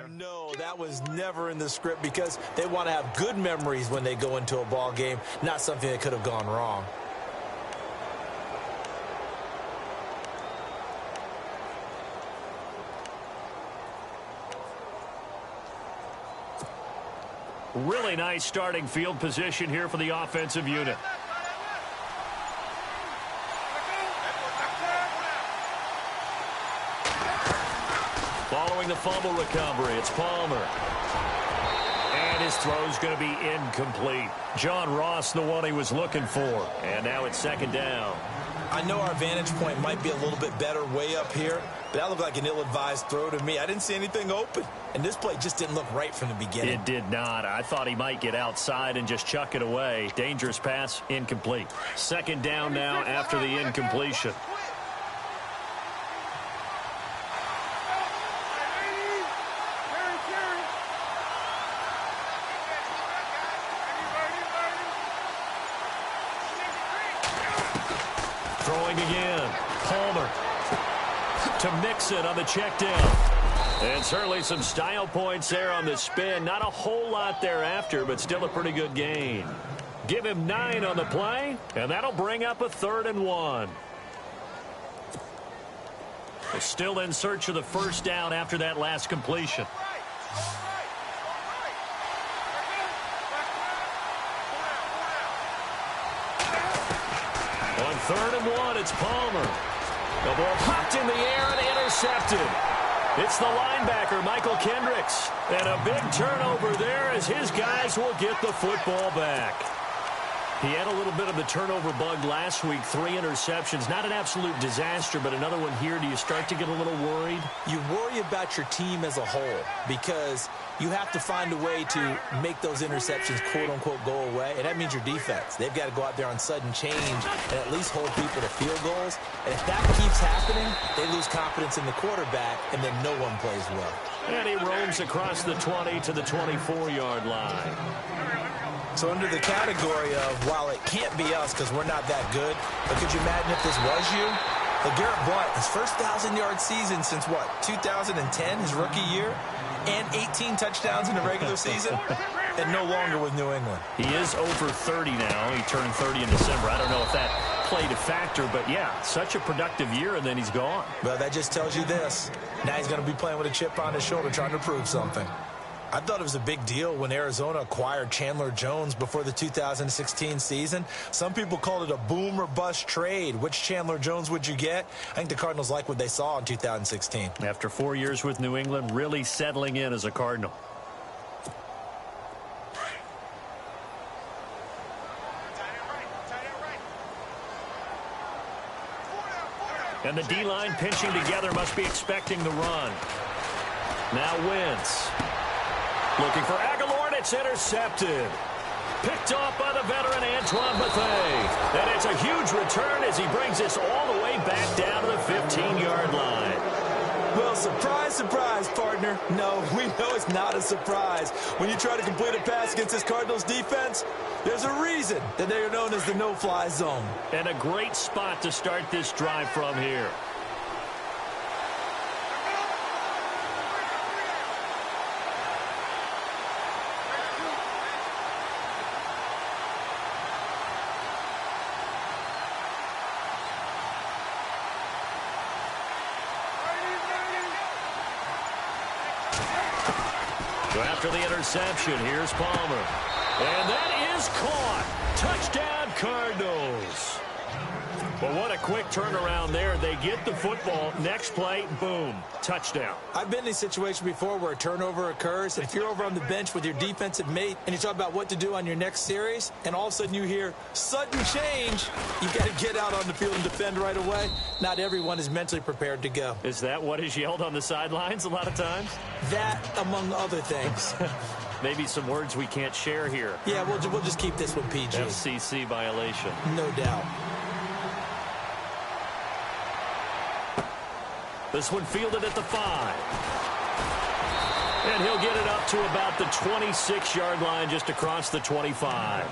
No, that was never in the script because they want to have good memories when they go into a ball game, not something that could have gone wrong. Really nice starting field position here for the offensive unit. Following the fumble recovery, it's Palmer. And his throw's going to be incomplete. John Ross, the one he was looking for. And now it's second down. I know our vantage point might be a little bit better way up here, but that looked like an ill-advised throw to me. I didn't see anything open, and this play just didn't look right from the beginning. It did not. I thought he might get outside and just chuck it away. Dangerous pass, incomplete. Second down now after the incompletion. Throwing again. Palmer to Mixon on the check down. And certainly some style points there on the spin. Not a whole lot thereafter, but still a pretty good gain. Give him 9 on the play, and that'll bring up a 3rd and 1. They're still in search of the first down after that last completion. On 3rd and 1, it's Palmer. The ball popped in the air and intercepted. It's the linebacker, Michael Kendricks. And a big turnover there as his guys will get the football back. He had a little bit of the turnover bug last week, 3 interceptions. Not an absolute disaster, but another one here. Do you start to get a little worried? You worry about your team as a whole because you have to find a way to make those interceptions, quote-unquote, go away, and that means your defense. They've got to go out there on sudden change and at least hold people to field goals. And if that keeps happening, they lose confidence in the quarterback, and then no one plays well. And he roams across the 20 to the 24-yard line. So under the category of, while it can't be us because we're not that good, but could you imagine if this was you? LeGarrette Blount, his first 1,000-yard season since, what, 2010, his rookie year? And 18 touchdowns in the regular season, and no longer with New England. He is over 30 now. He turned 30 in December. I don't know if that played a factor, but yeah, such a productive year, and then he's gone. Well, that just tells you this. Now he's going to be playing with a chip on his shoulder trying to prove something. I thought it was a big deal when Arizona acquired Chandler Jones before the 2016 season. Some people called it a boom or bust trade. Which Chandler Jones would you get? I think the Cardinals like what they saw in 2016. After 4 years with New England, really settling in as a Cardinal. And the D-line pinching together must be expecting the run. Now Wentz. Looking for Aguilar, and it's intercepted. Picked off by the veteran Antoine Bethea. And it's a huge return as he brings this all the way back down to the 15-yard line. Well, surprise, surprise, partner. No, we know it's not a surprise. When you try to complete a pass against this Cardinals defense, there's a reason that they are known as the no-fly zone. And a great spot to start this drive from here. So after the interception, here's Palmer. And that is caught. Touchdown, Cardinals. Well, what a quick turnaround there. They get the football. Next play, boom, touchdown. I've been in a situation before where a turnover occurs. If you're over on the bench with your defensive mate and you talk about what to do on your next series, and all of a sudden you hear sudden change, you got to get out on the field and defend right away. Not everyone is mentally prepared to go. Is that what is yelled on the sidelines a lot of times? That, among other things. Maybe some words we can't share here. Yeah, we'll just keep this one PG. FCC violation. No doubt. This one fielded at the 5. And he'll get it up to about the 26-yard line just across the 25.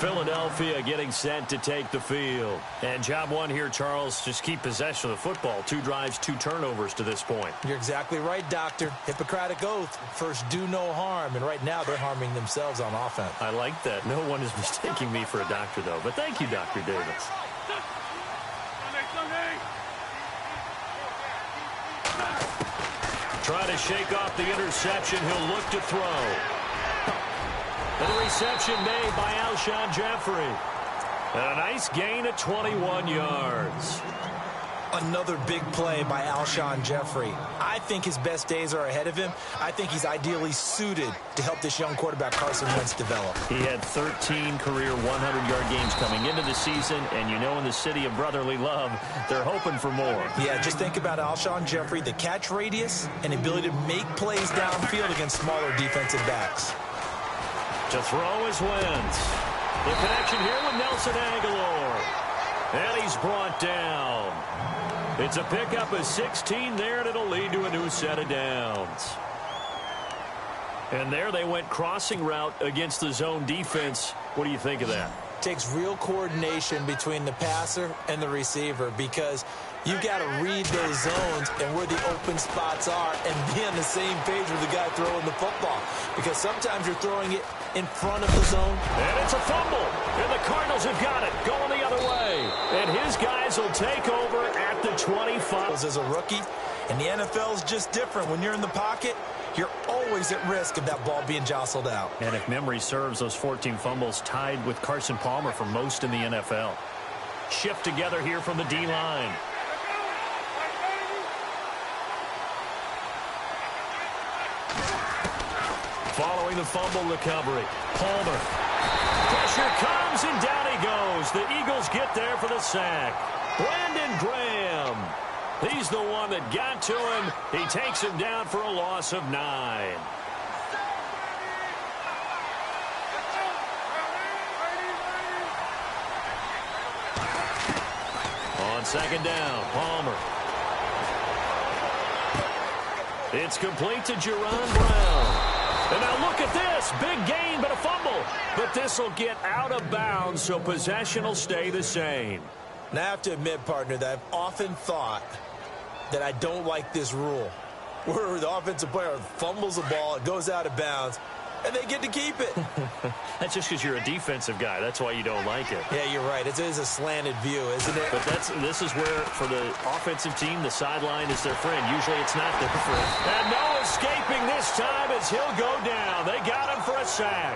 Philadelphia getting set to take the field. And job one here, Charles, just keep possession of the football. 2 drives, 2 turnovers to this point. You're exactly right, Doctor. Hippocratic oath. First, do no harm. And right now, they're harming themselves on offense. I like that. No one is mistaking me for a doctor, though. But thank you, Dr. Davis. Try to shake off the interception. He'll look to throw. And the reception made by Alshon Jeffrey. And a nice gain of 21 yards. Another big play by Alshon Jeffrey. I think his best days are ahead of him. I think he's ideally suited to help this young quarterback Carson Wentz develop. He had 13 career 100-yard games coming into the season, and you know in the city of brotherly love, they're hoping for more. Yeah, just think about Alshon Jeffrey, the catch radius and ability to make plays downfield against smaller defensive backs. To throw is Wentz. The connection here with Nelson Aguilar. And he's brought down. It's a pickup of 16 there, and it'll lead to a new set of downs. And there they went crossing route against the zone defense. What do you think of that? Takes real coordination between the passer and the receiver because you've got to read those zones and where the open spots are and be on the same page with the guy throwing the football. Because sometimes you're throwing it in front of the zone. And it's a fumble. And the Cardinals have got it going the other way. And his guys will take over at the 25. As a rookie, and the NFL is just different. When you're in the pocket, you're always at risk of that ball being jostled out. And if memory serves, those 14 fumbles tied with Carson Palmer for most in the NFL. Shift together here from the D-line. Following the fumble recovery, Palmer. Pressure comes, and down he goes. The Eagles get there for the sack. Brandon Graham. He's the one that got to him. He takes him down for a loss of 9. On second down, Palmer. It's complete to Jerron Brown. And now look at this. Big gain, but a fumble. But this will get out of bounds, so possession will stay the same. Now, I have to admit, partner, that I've often thought that I don't like this rule, where the offensive player fumbles the ball, it goes out of bounds, and they get to keep it. That's just because you're a defensive guy. That's why you don't like it. Yeah, you're right. It is a slanted view, isn't it? But this is where, for the offensive team, the sideline is their friend. Usually it's not their friend. And no escaping this time as he'll go down. They got him for a sack.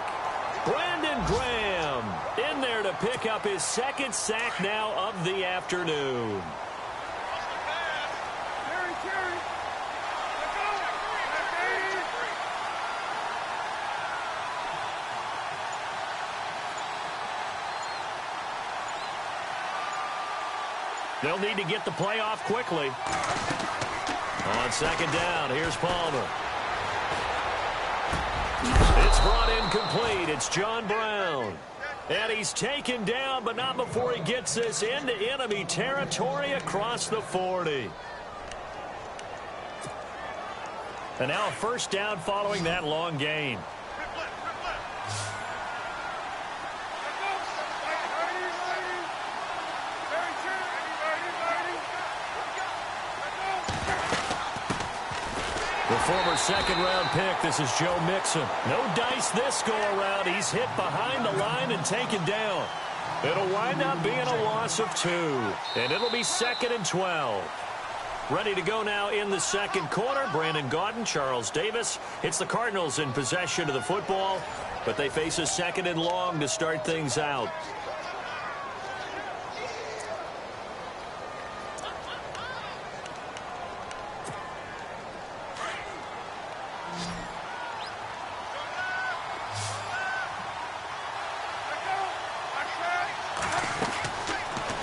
Brandon Graham in there to pick up his second sack now of the afternoon. They'll need to get the play off quickly. On second down, here's Palmer. It's brought in complete. It's John Brown. And he's taken down, but not before he gets this into enemy territory across the 40. And now a first down following that long gain. The former second-round pick, this is Joe Mixon. No dice this go-around. He's hit behind the line and taken down. It'll wind up being a loss of 2. And it'll be 2nd and 12. Ready to go now in the second quarter. Brandon Gaudin, Charles Davis. It's the Cardinals in possession of the football, but they face a 2nd and long to start things out.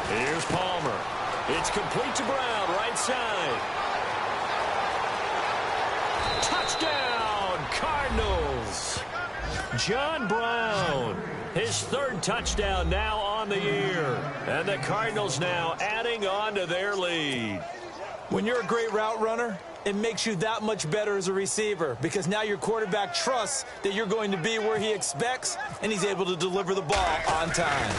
Here's Palmer. It's complete to Brown, right side. Touchdown, Cardinals. John Brown, his 3rd touchdown now on the year. And the Cardinals now adding on to their lead. When you're a great route runner, it makes you that much better as a receiver because now your quarterback trusts that you're going to be where he expects, and he's able to deliver the ball on time.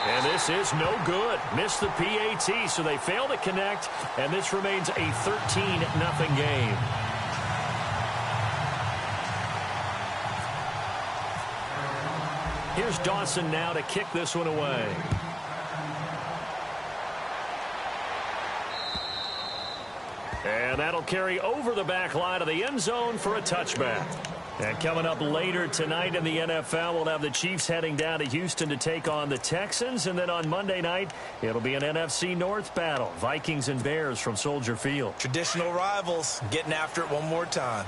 And this is no good. Missed the PAT, so they fail to connect, and this remains a 13-0 game. Here's Dawson now to kick this one away. And that'll carry over the back line of the end zone for a touchback. And coming up later tonight in the NFL, we'll have the Chiefs heading down to Houston to take on the Texans. And then on Monday night, it'll be an NFC North battle. Vikings and Bears from Soldier Field. Traditional rivals getting after it one more time.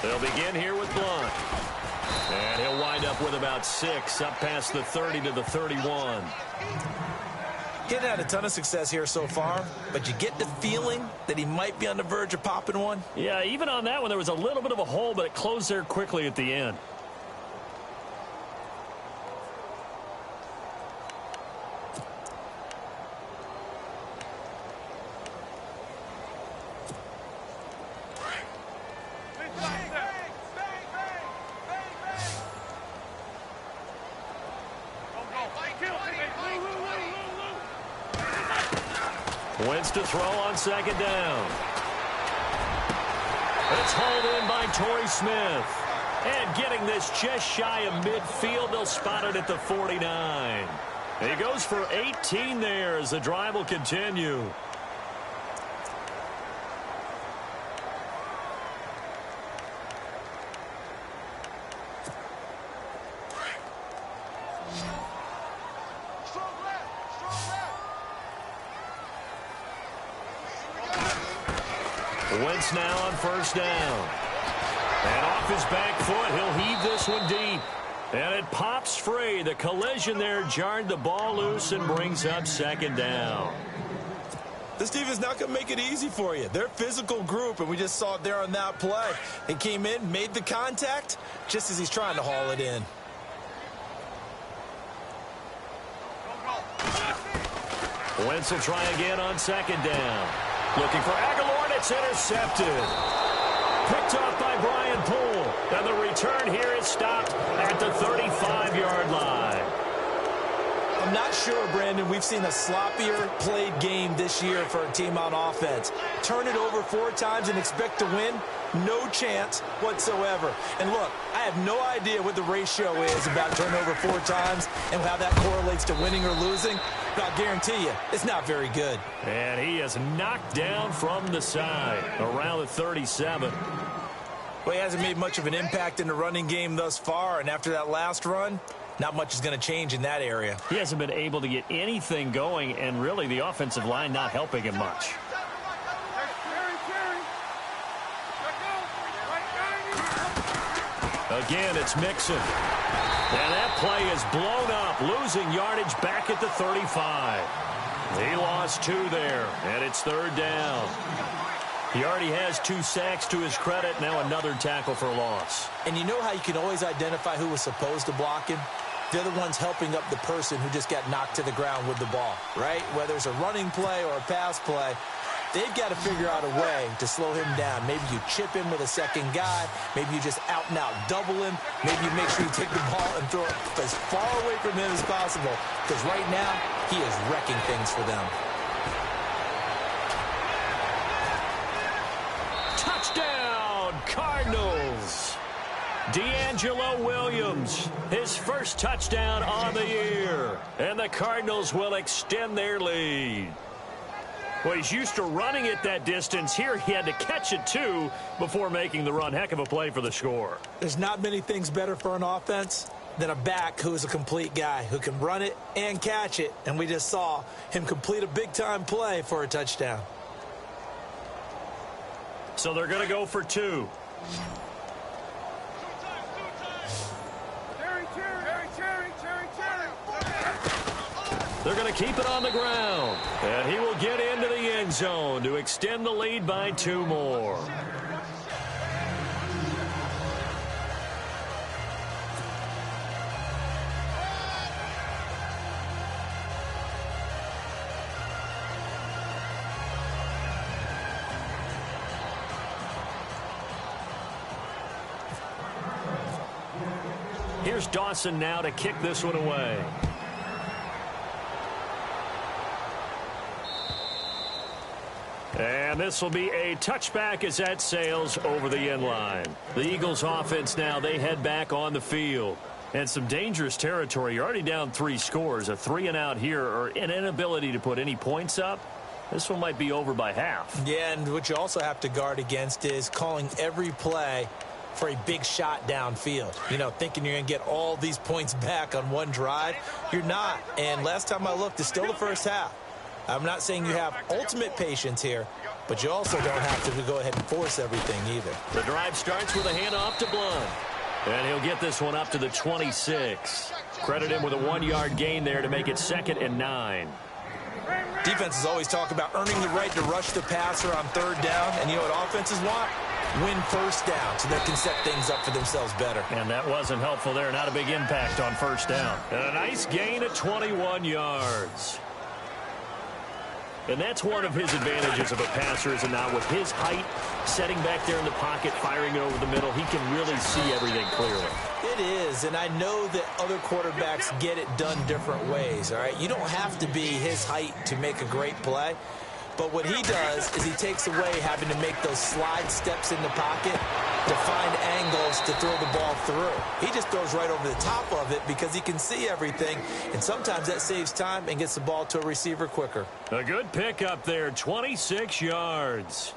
They'll begin here with Blunt. And he'll wind up with about 6, up past the 30 to the 31. He's had a ton of success here so far, but you get the feeling that he might be on the verge of popping one. Yeah, even on that one, there was a little bit of a hole, but it closed there quickly at the end. Wentz to throw on second down. It's hauled in by Torrey Smith. And getting this just shy of midfield, they'll spot it at the 49. He goes for 18 there as the drive will continue. Wentz now on first down. And off his back foot, he'll heave this one deep. And it pops free. The collision there jarred the ball loose and brings up second down. This team is not going to make it easy for you. They're a physical group, and we just saw it there on that play. He came in, made the contact, just as he's trying to haul it in. Wentz will try again on second down. Looking for Aguilar, and it's intercepted. Picked off by Brian Poole. And the return here is stopped at the 35-yard line. I'm not sure, Brandon, we've seen a sloppier played game this year for a team on offense. Turn it over 4 times and expect to win? No chance whatsoever. And look, I have no idea what the ratio is about turnover 4 times and how that correlates to winning or losing, but I'll guarantee you, it's not very good. And he is knocked down from the side around the 37. Well, he hasn't made much of an impact in the running game thus far, and after that last run, not much is going to change in that area. He hasn't been able to get anything going, and really the offensive line not helping him much. Again, it's Mixon. And that play is blown up, losing yardage back at the 35. He lost 2 there, and it's third down. He already has 2 sacks to his credit, now another tackle for loss. And you know how you can always identify who was supposed to block him? They're the ones helping up the person who just got knocked to the ground with the ball, right? Whether it's a running play or a pass play, they've got to figure out a way to slow him down. Maybe you chip him with a second guy. Maybe you just out-and-out double him. Maybe you make sure you take the ball and throw it as far away from him as possible. Because right now, he is wrecking things for them. Touchdown, Cardinals. D'Angelo Williams, his first touchdown on the year. And the Cardinals will extend their lead. Well, he's used to running it that distance. Here he had to catch it, too, before making the run. Heck of a play for the score. There's not many things better for an offense than a back who is a complete guy who can run it and catch it. And we just saw him complete a big-time play for a touchdown. So they're going to go for 2. They're going to keep it on the ground. And he will get into the end zone to extend the lead by 2 more. here's Dawson now to kick this one away. And this will be a touchback as that sails over the end line. The Eagles offense now, they head back on the field. And some dangerous territory. You're already down 3 scores. A 3-and-out here, or an inability to put any points up. This one might be over by half. Yeah, and what you also have to guard against is calling every play for a big shot downfield. You know, thinking you're going to get all these points back on one drive. You're not. And last time I looked, it's still the first half. I'm not saying you have ultimate patience here, but you also don't have to go ahead and force everything either. The drive starts with a handoff to Blunt. And he'll get this one up to the 26. Credit him with a 1-yard gain there to make it 2nd and 9. Defenses always talk about earning the right to rush the passer on 3rd down. And you know what offenses want? Win 1st down so they can set things up for themselves better. And that wasn't helpful there. Not a big impact on 1st down. And a nice gain at 21 yards. And that's one of his advantages of a passer, is now with his height, setting back there in the pocket, firing it over the middle, he can really see everything clearly. It is, and I know that other quarterbacks get it done different ways, all right? You don't have to be his height to make a great play. But what he does is he takes away having to make those slide steps in the pocket to find angles to throw the ball through. He just throws right over the top of it because he can see everything, and sometimes that saves time and gets the ball to a receiver quicker. A good pick up there, 26 yards.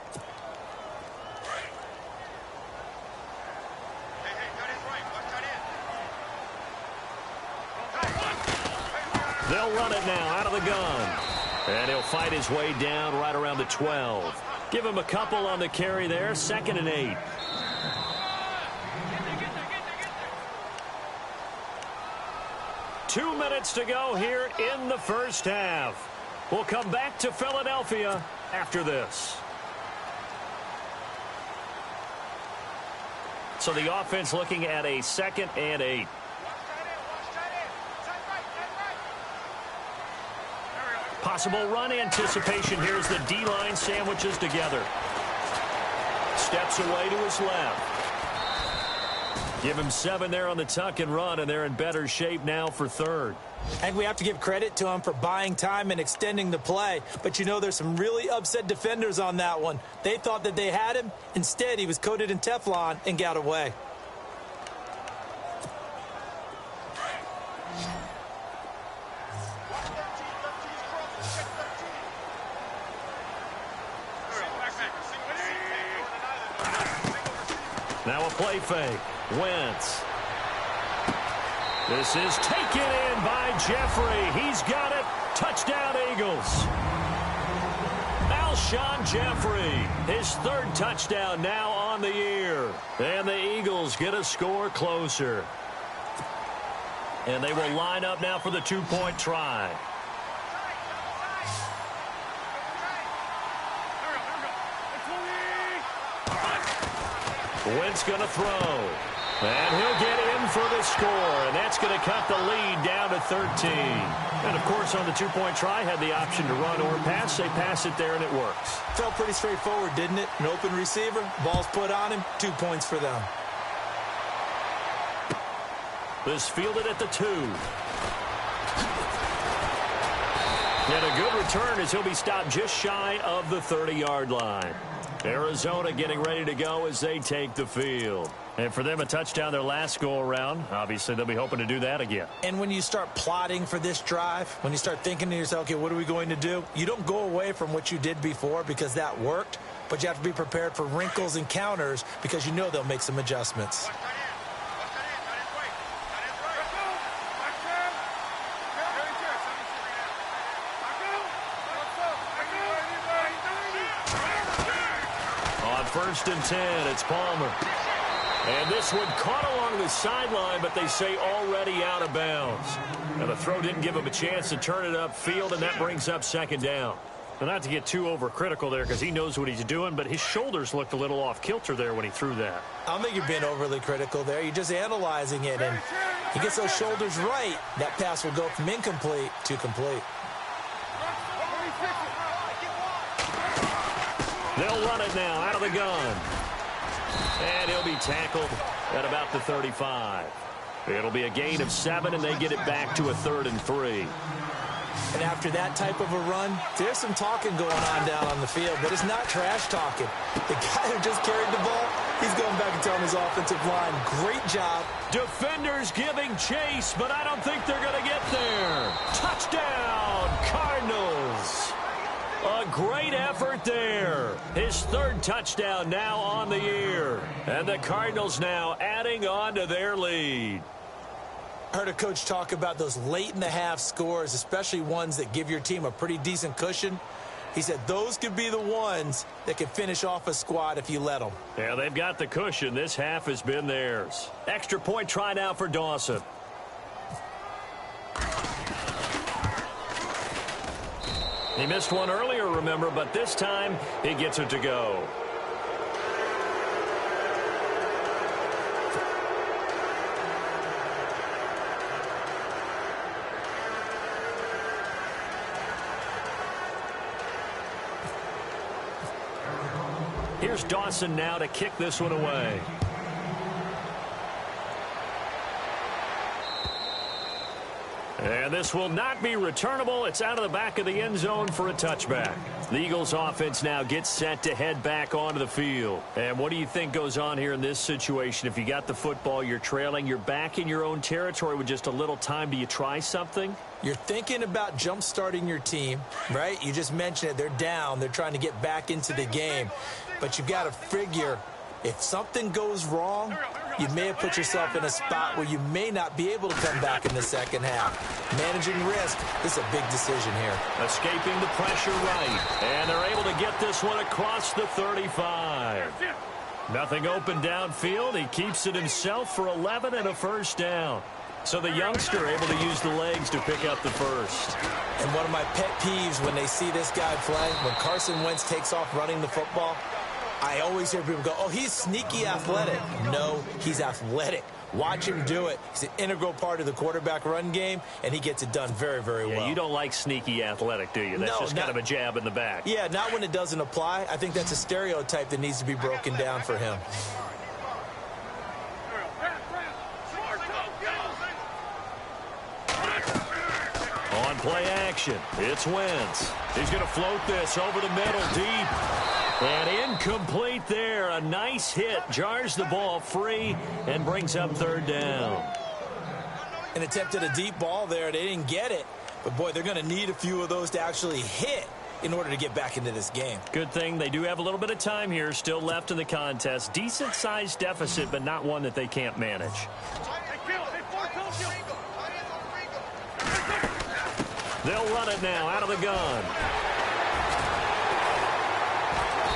They'll run it now out of the gun. And he'll fight his way down right around the 12. Give him a couple on the carry there, 2nd and 8. Two minutes to go here in the first half. We'll come back to Philadelphia after this. So the offense looking at a 2nd and 8. Possible run anticipation. Here's the D-line sandwiches together. Steps away to his left. Give him 7 there on the tuck and run, and they're in better shape now for 3rd. And we have to give credit to him for buying time and extending the play. But, you know, there's some really upset defenders on that one. They thought that they had him. Instead, he was coated in Teflon and got away. Now a play fake. Wentz. This is taken in by Jeffrey. He's got it. Touchdown, Eagles. Alshon Jeffrey, his 3rd touchdown now on the year. And the Eagles get a score closer. And they will line up now for the 2-point try. Wentz going to throw. And he'll get in for the score. And that's going to cut the lead down to 13. And, of course, on the 2-point try, had the option to run or pass. They pass it there, and it works. Felt pretty straightforward, didn't it? An open receiver, ball's put on him, 2 points for them. This fielded at the 2. And a good return as he'll be stopped just shy of the 30-yard line. Arizona getting ready to go as they take the field. And for them, a touchdown their last go-around. Obviously, they'll be hoping to do that again. And when you start plotting for this drive, when you start thinking to yourself, okay, what are we going to do? You don't go away from what you did before because that worked, but you have to be prepared for wrinkles and counters because you know they'll make some adjustments. On 1st and 10, it's Palmer. And this one caught along the sideline, but they say already out of bounds. And the throw didn't give him a chance to turn it upfield, and that brings up 2nd down. Well, not to get too overcritical there because he knows what he's doing, but his shoulders looked a little off kilter there when he threw that. I don't think you're being overly critical there. You're just analyzing it, and he gets those shoulders right. That pass will go from incomplete to complete. They'll run it now out of the gun. And he'll be tackled at about the 35. It'll be a gain of 7, and they get it back to a 3rd and 3. And after that type of a run, there's some talking going on down on the field, but it's not trash talking. The guy who just carried the ball, he's going back and telling his offensive line, great job. Defenders giving chase, but I don't think they're going to get there. Touchdown, Cardinals. A great effort there. His 3rd touchdown now on the year. And the Cardinals now adding on to their lead. I heard a coach talk about those late-in-the-half scores, especially ones that give your team a pretty decent cushion. He said those could be the ones that can finish off a squad if you let them. Yeah, they've got the cushion. This half has been theirs. Extra point try now for Dawson. He missed one earlier, remember, but this time he gets it to go. Here's Dawson now to kick this one away. And this will not be returnable. It's out of the back of the end zone for a touchback. The Eagles offense now gets set to head back onto the field. And what do you think goes on here in this situation? If you got the football, you're trailing, you're back in your own territory with just a little time. Do you try something? You're thinking about jump-starting your team, right? You just mentioned it. They're down. They're trying to get back into the game. But you've got to figure if something goes wrong, you may have put yourself in a spot where you may not be able to come back in the second half. Managing risk is a big decision here. Escaping the pressure right. And they're able to get this one across the 35. Nothing open downfield. He keeps it himself for 11 and a first down. So the youngster able to use the legs to pick up the first. And one of my pet peeves when they see this guy play, when Carson Wentz takes off running the football, I always hear people go, oh, he's sneaky athletic. No, he's athletic. Watch him do it. He's an integral part of the quarterback run game, and he gets it done very, very well. You don't like sneaky athletic, do you? That's just kind of a jab in the back. Yeah, not when it doesn't apply. I think that's a stereotype that needs to be broken down for him. On play action, it's Wentz. He's going to float this over the middle deep. And incomplete there. A nice hit. Jars the ball free and brings up 3rd down. An attempt at a deep ball there. They didn't get it. But, boy, they're going to need a few of those to actually hit in order to get back into this game. Good thing they do have a little bit of time here still left in the contest. Decent-sized deficit, but not one that they can't manage. They'll run it now out of the gun.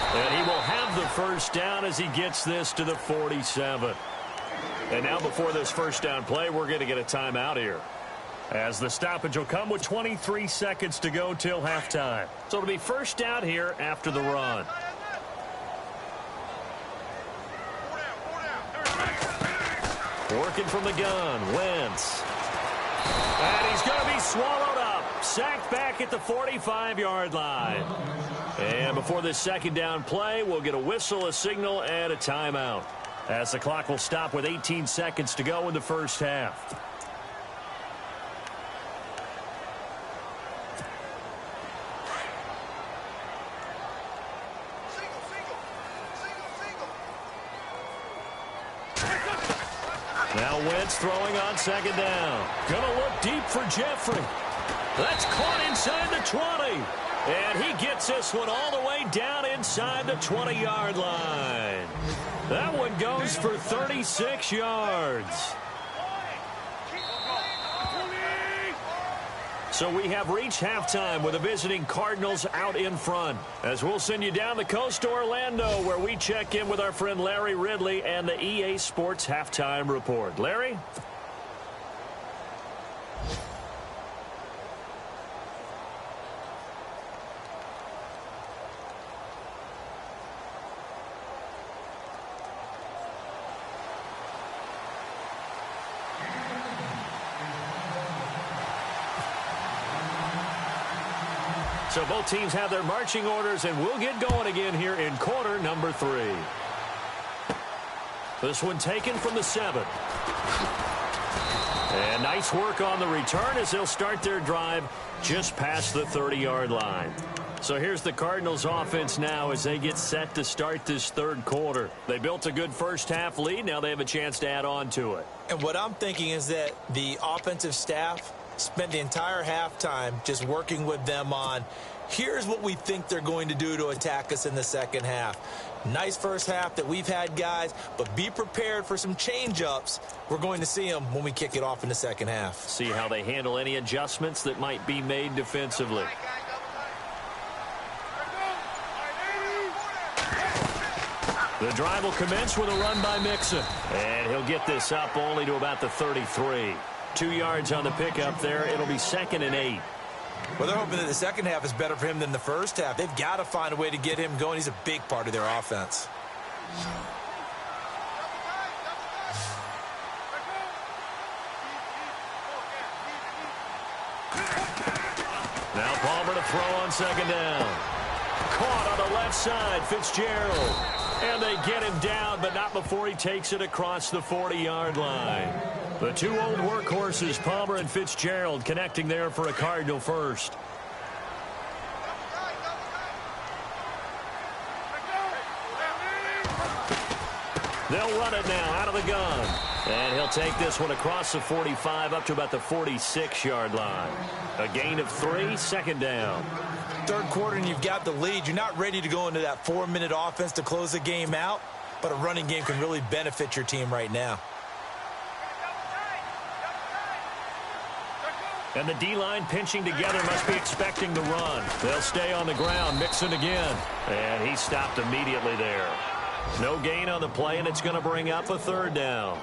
And he will have the first down as he gets this to the 47. And now before this first down play, we're going to get a timeout here, as the stoppage will come with 23 seconds to go till halftime. So it'll be first down here after the run. Working from the gun, Wentz. And he's going to be swallowed up. Sacked back at the 45-yard line. And before this second down play, we'll get a whistle, a signal, and a timeout, as the clock will stop with 18 seconds to go in the first half. Now Wentz throwing on second down. Gonna look deep for Jeffrey. That's caught inside the 20. And he gets this one all the way down inside the 20-yard line. That one goes for 36 yards. So we have reached halftime with the visiting Cardinals out in front, as we'll send you down the coast to Orlando, where we check in with our friend Larry Ridley and the EA Sports Halftime Report. Larry? So both teams have their marching orders, and we'll get going again here in quarter number 3. This one taken from the 7. And nice work on the return as they'll start their drive just past the 30-yard line. So here's the Cardinals offense now as they get set to start this third quarter. They built a good first-half lead. Now they have a chance to add on to it. And what I'm thinking is that the offensive staff spent the entire halftime just working with them on, here's what we think they're going to do to attack us in the second half. Nice first half that we've had, guys, but be prepared for some change-ups. We're going to see them when we kick it off in the second half. See how they handle any adjustments that might be made defensively. The drive will commence with a run by Mixon. And he'll get this up only to about the 33. 2 yards on the pickup there. It'll be 2nd and 8. Well, they're hoping that the second half is better for him than the first half. They've got to find a way to get him going. He's a big part of their offense. Now Palmer to throw on 2nd down. Caught on the left side, Fitzgerald. And they get him down, but not before he takes it across the 40-yard line. The two old workhorses, Palmer and Fitzgerald, connecting there for a Cardinal first. They'll run it now out of the gun. And he'll take this one across the 45 up to about the 46-yard line. A gain of 3, 2nd down. Third quarter and you've got the lead. You're not ready to go into that 4-minute offense to close the game out, but a running game can really benefit your team right now. And the D-line pinching together must be expecting the run. They'll stay on the ground. Mixon again. And he stopped immediately there. No gain on the play, and it's going to bring up a 3rd down.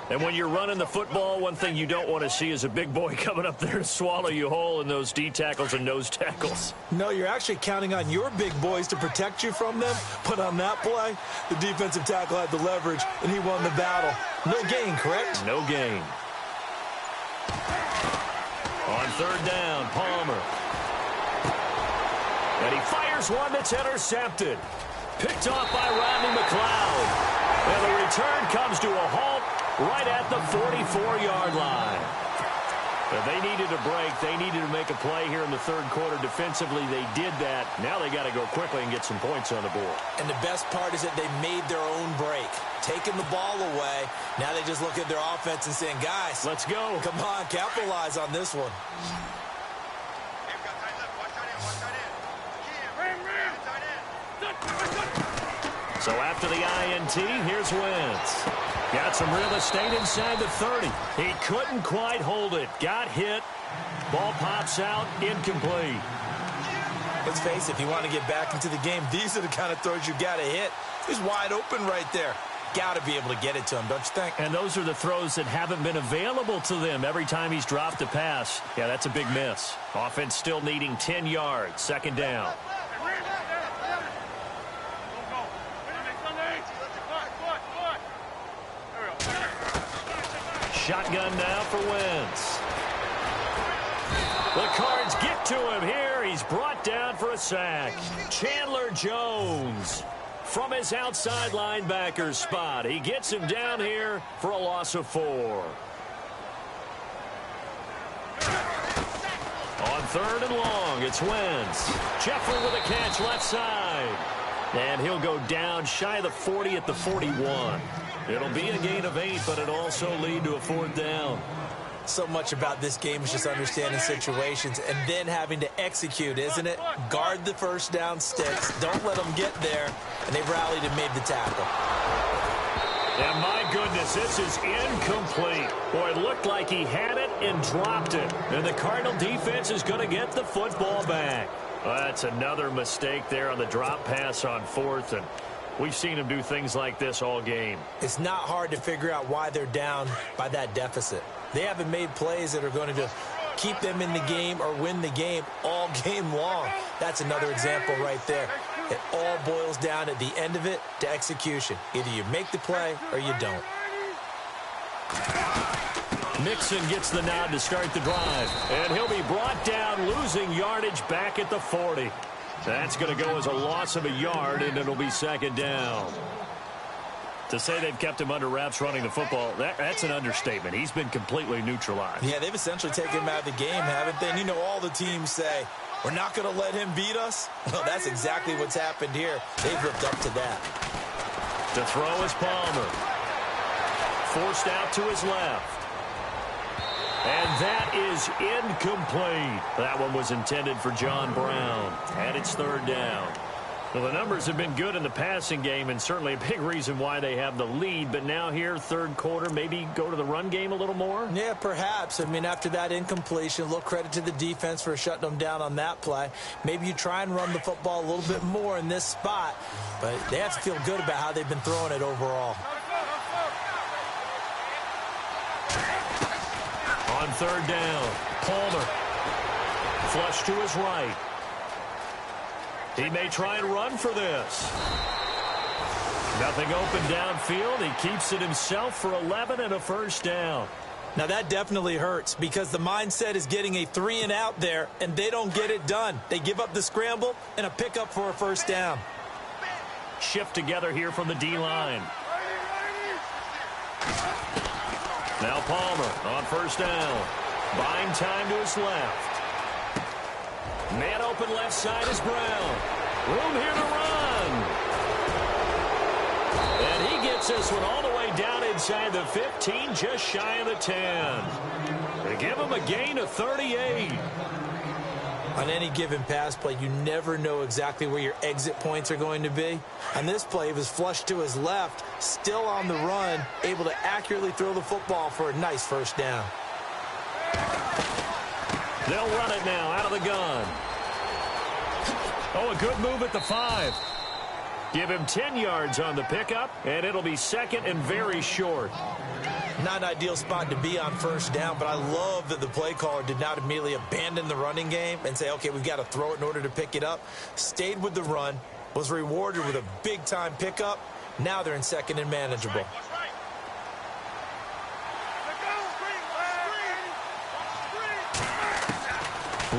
And when you're running the football, one thing you don't want to see is a big boy coming up there to swallow you whole in those D tackles and nose tackles. No, you're actually counting on your big boys to protect you from them. But on that play, the defensive tackle had the leverage, and he won the battle. No gain, correct? No gain. On 3rd down, Palmer. And he fires one that's intercepted. Picked off by Rodney McLeod. And the return comes to a halt right at the 44-yard line. But they needed a break. They needed to make a play here in the third quarter defensively. They did that. Now they got to go quickly and get some points on the board. And the best part is that they made their own break. Taking the ball away. Now they just look at their offense and saying, guys, let's go. Come on, capitalize on this one. So after the INT, here's Wentz. Got some real estate inside the 30. He couldn't quite hold it. Got hit. Ball pops out. Incomplete. Let's face it, if you want to get back into the game, these are the kind of throws you got to hit. He's wide open right there. Got to be able to get it to him, don't you think? And those are the throws that haven't been available to them every time he's dropped a pass. Yeah, that's a big miss. Offense still needing 10 yards. 2nd down. Shotgun now for Wentz. The Cards get to him here. He's brought down for a sack. Chandler Jones from his outside linebacker spot. He gets him down here for a loss of 4. On 3rd and long, it's Wentz. Jeffrey with a catch left side. And he'll go down shy of the 40 at the 41. It'll be a gain of 8, but it'll also lead to a 4th down. So much about this game is just understanding situations and then having to execute, isn't it? Guard the first down sticks. Don't let them get there. And they've rallied and made the tackle. And my goodness, this is incomplete. Boy, it looked like he had it and dropped it. And the Cardinal defense is going to get the football back. Well, that's another mistake there on the drop pass on 4th, and we've seen him do things like this all game. It's not hard to figure out why they're down by that deficit. They haven't made plays that are going to keep them in the game or win the game all game long. That's another example right there. It all boils down at the end of it to execution. Either you make the play or you don't. Mixon gets the nod to start the drive. And he'll be brought down, losing yardage back at the 40. That's going to go as a loss of a yard, and it'll be 2nd down. To say they've kept him under wraps running the football, that's an understatement. He's been completely neutralized. Yeah, they've essentially taken him out of the game, haven't they? And you know all the teams say, we're not going to let him beat us. Well, that's exactly what's happened here. They've lived up to that. To throw is Palmer. Forced out to his left. And that is incomplete. That one was intended for John Brown. And it's third down. Well, the numbers have been good in the passing game, and certainly a big reason why they have the lead. But now here, third quarter, maybe go to the run game a little more? Yeah, perhaps. I mean, after that incompletion, a little credit to the defense for shutting them down on that play. Maybe you try and run the football a little bit more in this spot, but they have to feel good about how they've been throwing it overall. On third down, Palmer. Flush to his right. He may try and run for this. Nothing open downfield. He keeps it himself for 11 and a first down. Now that definitely hurts because the mindset is getting a 3-and-out there, and they don't get it done. They give up the scramble and a pickup for a first down. Shift together here from the D-line. Now Palmer on first down. Buying time to his left. Man open left side is Brown. Room here to run. And he gets this one all the way down inside the 15, just shy of the 10. They give him a gain of 38. On any given pass play, you never know exactly where your exit points are going to be. On this play, it was flushed to his left, still on the run, able to accurately throw the football for a nice first down. They'll run it now out of the gun. Oh, a good move at the 5. Give him 10 yards on the pickup, and it'll be second and very short. Not an ideal spot to be on first down, but I love that the play caller did not immediately abandon the running game and say, okay, we've got to throw it in order to pick it up. Stayed with the run, was rewarded with a big-time pickup. Now they're in second and manageable.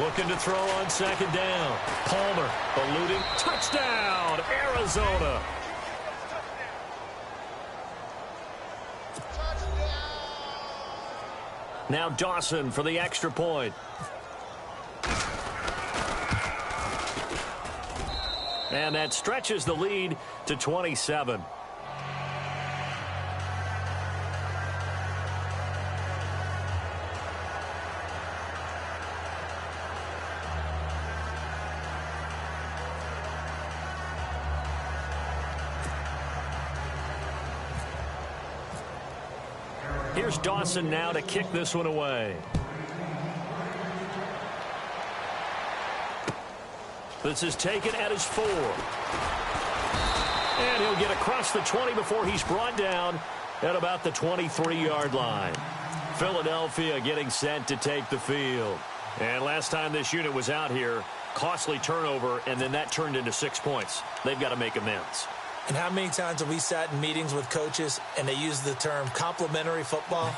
Looking to throw on second down. Palmer eluding. Touchdown, Arizona. Now Dawson for the extra point. And that stretches the lead to 27. Here's Dawson now to kick this one away. This is taken at his 4. And he'll get across the 20 before he's brought down at about the 23-yard line. Philadelphia getting set to take the field. And last time this unit was out here, costly turnover, and then that turned into 6 points. They've got to make amends. And how many times have we sat in meetings with coaches and they use the term complementary football?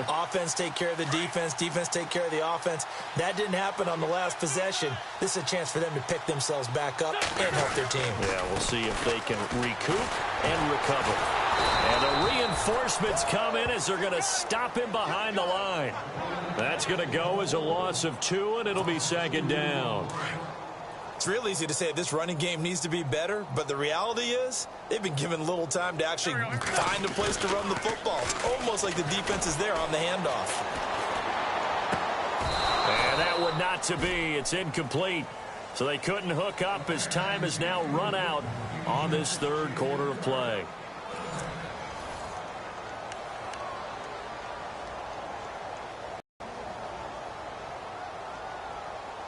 Offense take care of the defense, defense take care of the offense. That didn't happen on the last possession. This is a chance for them to pick themselves back up and help their team. Yeah, we'll see if they can recoup and recover. And the reinforcements come in as they're going to stop him behind the line. That's going to go as a loss of 2, and it'll be second down. It's real easy to say this running game needs to be better, but the reality is they've been given little time to actually find a place to run the football. It's almost like the defense is there on the handoff. And that would not to be. It's incomplete. So they couldn't hook up as time has now run out on this third quarter of play.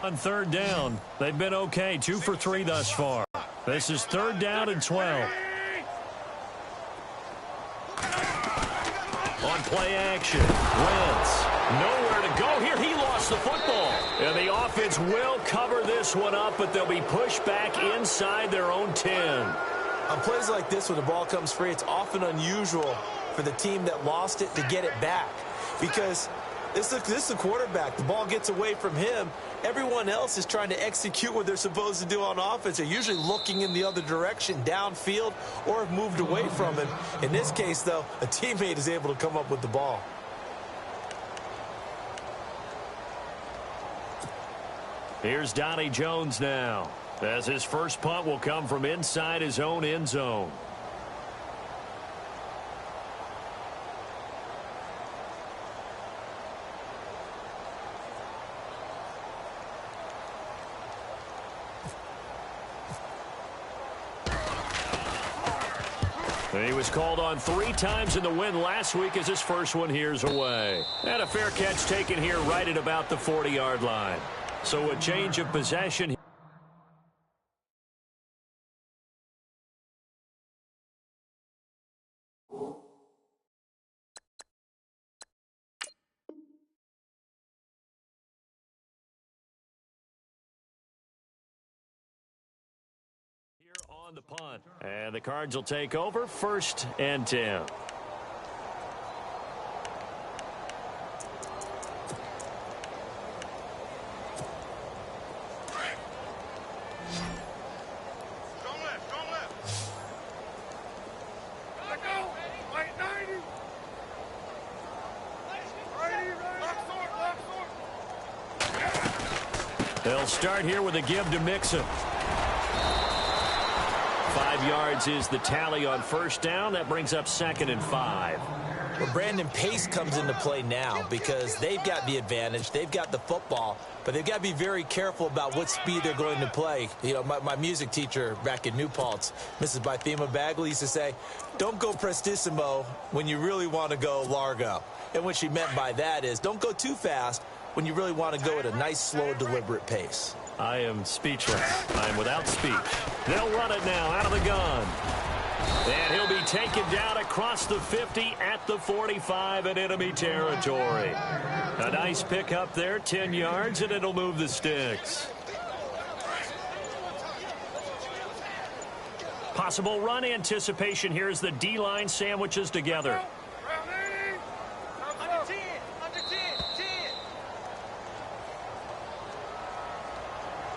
On third down, they've been okay, 2 for 3 thus far. This is third down and 12. On play action, Wentz, nowhere to go here. He lost the football. And the offense will cover this one up, but they'll be pushed back inside their own 10. On plays like this when the ball comes free, it's often unusual for the team that lost it to get it back. Because This is the quarterback. The ball gets away from him. Everyone else is trying to execute what they're supposed to do on offense. They're usually looking in the other direction, downfield, or have moved away from him. In this case, though, a teammate is able to come up with the ball. Here's Donnie Jones now, as his first punt will come from inside his own end zone. He was called on 3 times in the win last week as his first one here's away. And a fair catch taken here right at about the 40-yard line. So a change of possession. On the punt, and the Cards will take over 1st and 10. They'll start here with a give to Mixon. 5 yards is the tally on first down. That brings up 2nd and 5. Well, Brandon, pace comes into play now because they've got the advantage. They've got the football, but they've got to be very careful about what speed they're going to play. You know, my music teacher back in New Paltz, Mrs. Bythema Bagley, used to say, don't go prestissimo when you really want to go largo. And what she meant by that is don't go too fast when you really want to go at a nice, slow, deliberate pace. I am speechless. I am without speech. They'll run it now out of the gun. And he'll be taken down across the 50 at the 45 in enemy territory. A nice pickup there, 10 yards, and it'll move the sticks. Possible run anticipation here as the D-line sandwiches together.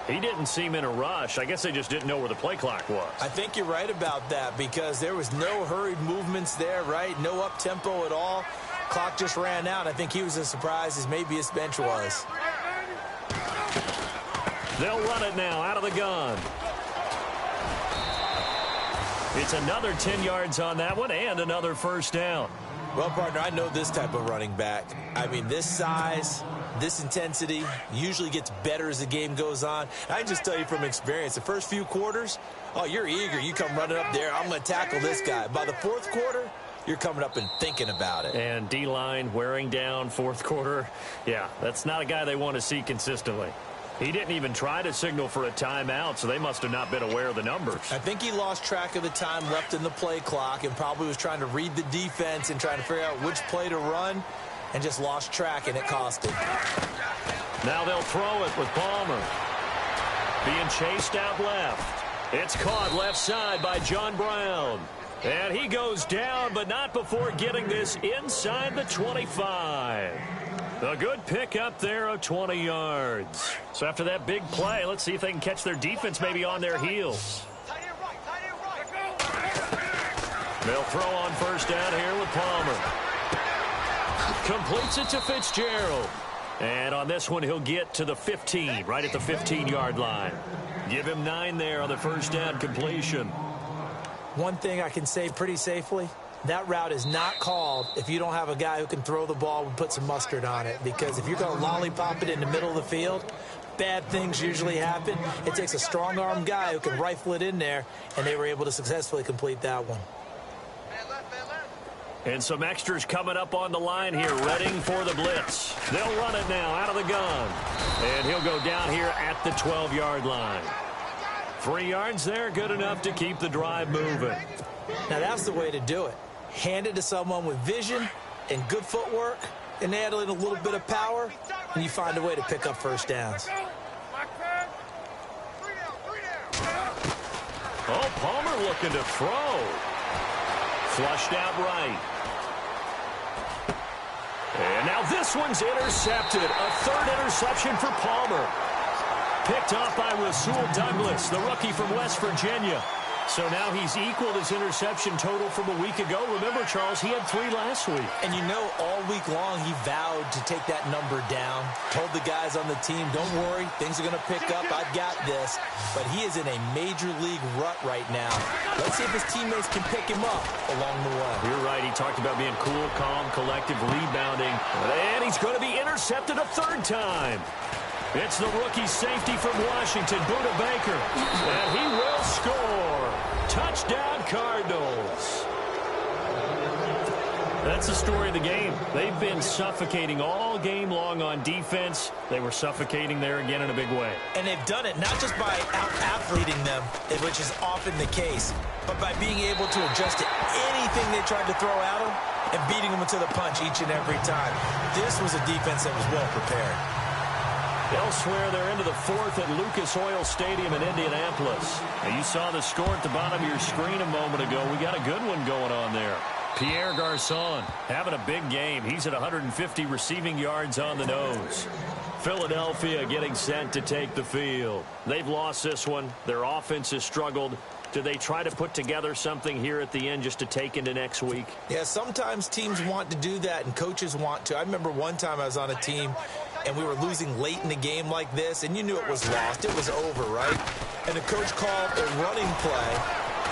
He didn't seem in a rush. I guess they just didn't know where the play clock was. I think you're right about that because there was no hurried movements there, right? No up-tempo at all. Clock just ran out. I think he was as surprised as maybe his bench was. They'll run it now out of the gun. It's another 10 yards on that one and another first down. Well, partner, I know this type of running back. I mean, this size, this intensity usually gets better as the game goes on. I can just tell you from experience, the first few quarters, oh, you're eager. You come running up there. I'm going to tackle this guy. By the 4th quarter, you're coming up and thinking about it. And D-line wearing down 4th quarter. Yeah, that's not a guy they want to see consistently. He didn't even try to signal for a timeout, so they must have not been aware of the numbers. I think he lost track of the time left in the play clock and probably was trying to read the defense and trying to figure out which play to run and just lost track, and it cost him. Now they'll throw it with Palmer. Being chased out left. It's caught left side by John Brown. And he goes down, but not before getting this inside the 25. A good pickup there of 20 yards. So after that big play, let's see if they can catch their defense maybe on their heels. They'll throw on first down here with Palmer. Completes it to Fitzgerald. And on this one, he'll get to the 15, right at the 15-yard line. Give him 9 there on the first down completion. One thing I can say pretty safely, that route is not called if you don't have a guy who can throw the ball and put some mustard on it. Because if you're going to lollipop it in the middle of the field, bad things usually happen. It takes a strong-armed guy who can rifle it in there, and they were able to successfully complete that one. And some extras coming up on the line here, readying for the blitz. They'll run it now out of the gun. And he'll go down here at the 12-yard line. 3 yards there, good enough to keep the drive moving. Now, that's the way to do it. Hand it to someone with vision and good footwork, and add in a little bit of power, and you find a way to pick up first downs. Oh, Palmer looking to throw. Flushed out right. And now this one's intercepted. A third interception for Palmer. Picked off by Rasul Douglas, the rookie from West Virginia. So now he's equaled his interception total from a week ago. Remember, Charles, he had 3 last week. And you know, all week long, he vowed to take that number down. Told the guys on the team, don't worry, things are going to pick up. I've got this. But he is in a major league rut right now. Let's see if his teammates can pick him up along the way. You're right. He talked about being cool, calm, collective, rebounding. And he's going to be intercepted a third time. It's the rookie safety from Washington, Buda Baker. And he will score. Touchdown, Cardinals. That's the story of the game. They've been suffocating all game long on defense. They were suffocating there again in a big way. And they've done it not just by out-athleting them, which is often the case, but by being able to adjust to anything they tried to throw at them and beating them to the punch each and every time. This was a defense that was well prepared. Elsewhere, they're into the fourth at Lucas Oil Stadium in Indianapolis. Now, you saw the score at the bottom of your screen a moment ago. We got a good one going on there. Pierre Garçon having a big game. He's at 150 receiving yards on the nose. Philadelphia getting set to take the field. They've lost this one. Their offense has struggled. Do they try to put together something here at the end just to take into next week? Yeah, sometimes teams want to do that and coaches want to. I remember one time I was on a team and we were losing late in the game like this, and you knew it was lost. It was over, right? And the coach called a running play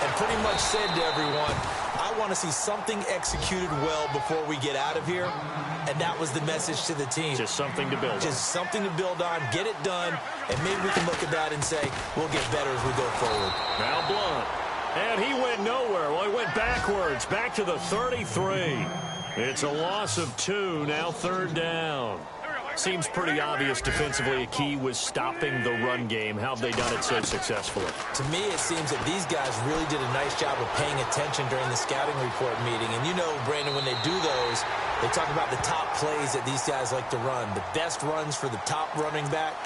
and pretty much said to everyone, I want to see something executed well before we get out of here. And that was the message to the team. Just something to build on. Just something to build on, get it done, and maybe we can look at that and say, we'll get better as we go forward. Now Blunt. And he went nowhere. Well, he went backwards, back to the 33. It's a loss of 2, now third down. Seems pretty obvious defensively a key was stopping the run game. How have they done it so successfully? To me, it seems that these guys really did a nice job of paying attention during the scouting report meeting. And you know, Brandon, when they do those, they talk about the top plays that these guys like to run. The best runs for the top running back,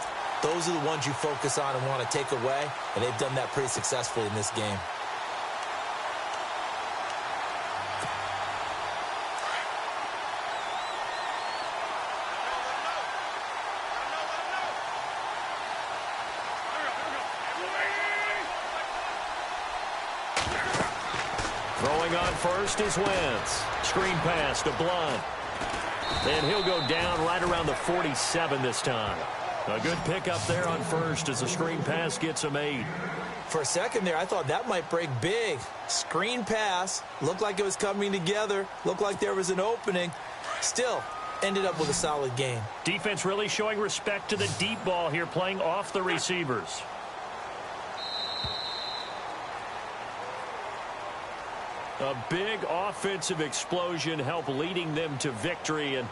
those are the ones you focus on and want to take away. And they've done that pretty successfully in this game. Throwing on first is Wentz. Screen pass to Blunt. And he'll go down right around the 47 this time. A good pickup there on first as the screen pass gets him 8. For a second there, I thought that might break big. Screen pass. Looked like it was coming together. Looked like there was an opening. Still, ended up with a solid game. Defense really showing respect to the deep ball here, playing off the receivers. A big offensive explosion helped leading them to victory. And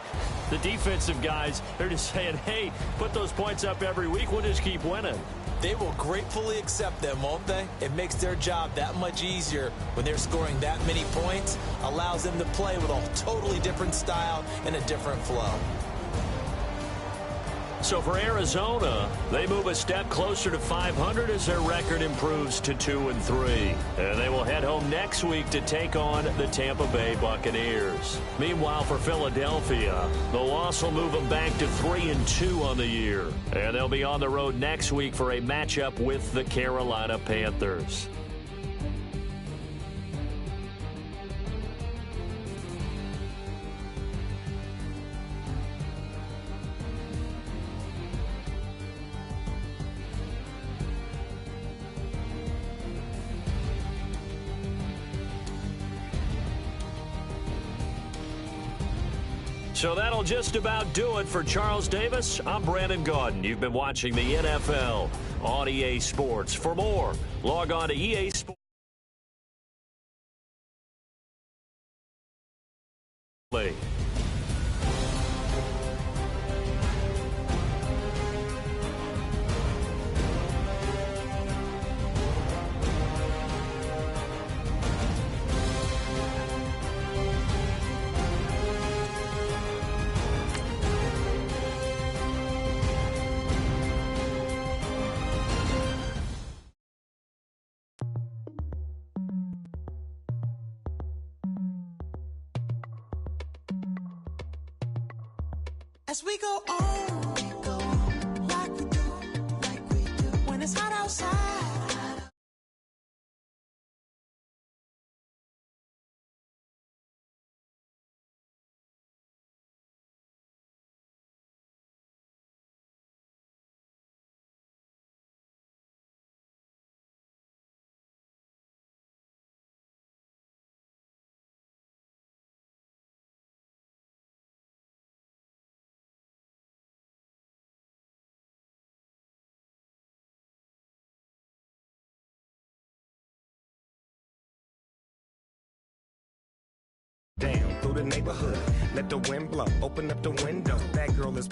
the defensive guys, they're just saying, hey, put those points up every week. We'll just keep winning. They will gratefully accept them, won't they? It makes their job that much easier when they're scoring that many points. Allows them to play with a totally different style and a different flow. So for Arizona, they move a step closer to 500 as their record improves to 2-3. And they will head home next week to take on the Tampa Bay Buccaneers. Meanwhile, for Philadelphia, the loss will move them back to 3-2 on the year. And they'll be on the road next week for a matchup with the Carolina Panthers. So that'll just about do it for Charles Davis. I'm Brandon Gaudin. You've been watching the NFL on EA Sports. For more, log on to EA Sports. As we go on, like we do, when it's hot outside. Down through the neighborhood, let the wind blow, open up the window. That girl is